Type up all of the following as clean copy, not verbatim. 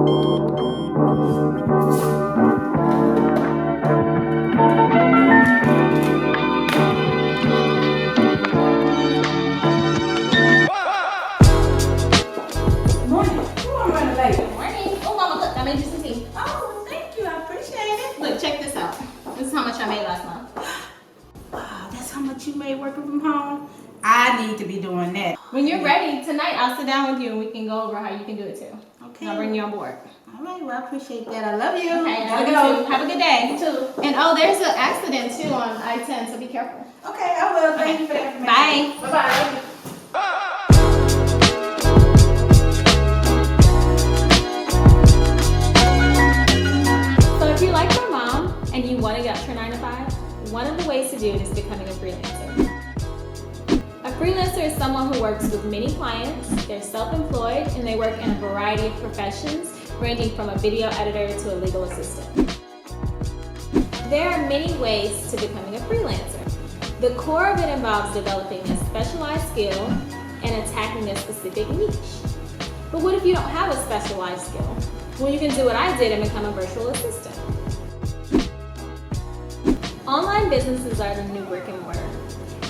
Morning. Oh, I'm running late. Morning. Oh, Mama, look, I made you some tea. Oh, thank you. I appreciate it. Look, check this out. This is how much I made last month. Wow, that's how much you made working from home? I need to be doing that. When you're ready, tonight I'll sit down with you and we can go over how you can do it too. Okay. And I'll bring you on board. All right, well, I appreciate that. I love you. Okay, Gotta you go. too. Have a good day. You too. And oh, there's an accident too on I-10, so be careful. Okay, I will. Thank you for the information. Bye. Bye-bye. So if you're like my mom and you want to get out your 9 to 5, one of the ways to do it is becoming a freelancer. A freelancer is someone who works with many clients, they're self-employed, and they work in a variety of professions, ranging from a video editor to a legal assistant. There are many ways to becoming a freelancer. The core of it involves developing a specialized skill and attacking a specific niche. But what if you don't have a specialized skill? Well, you can do what I did and become a virtual assistant. Online businesses are the new brick and mortar.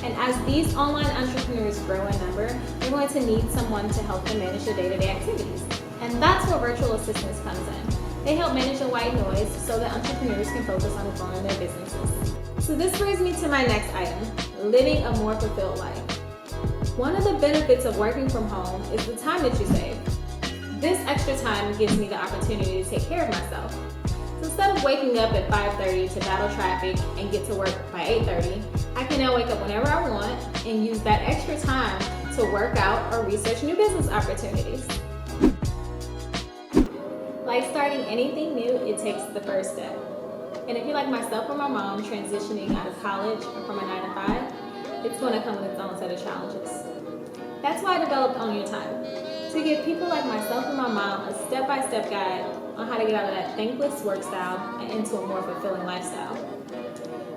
And as these online entrepreneurs grow in number, they're going to need someone to help them manage their day-to-day activities. And that's where virtual assistants comes in. They help manage the white noise so that entrepreneurs can focus on growing their businesses. So this brings me to my next item, living a more fulfilled life. One of the benefits of working from home is the time that you save. This extra time gives me the opportunity to take care of myself. So instead of waking up at 5:30 to battle traffic and get to work by 8:30, I can now wake up whenever I want and use that extra time to work out or research new business opportunities. Like starting anything new, it takes the first step. And if you're like myself or my mom transitioning out of college or from a 9 to 5, it's going to come with its own set of challenges. That's why I developed Own Your Time, to give people like myself and my mom a step-by-step guide on how to get out of that thankless work style and into a more fulfilling lifestyle.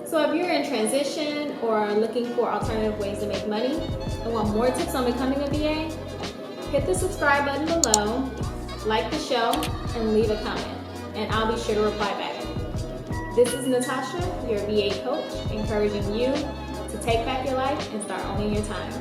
So if you're in transition or looking for alternative ways to make money and want more tips on becoming a VA, hit the subscribe button below, like the show, and leave a comment, and I'll be sure to reply back. This is Natasha, your VA coach, encouraging you to take back your life and start owning your time.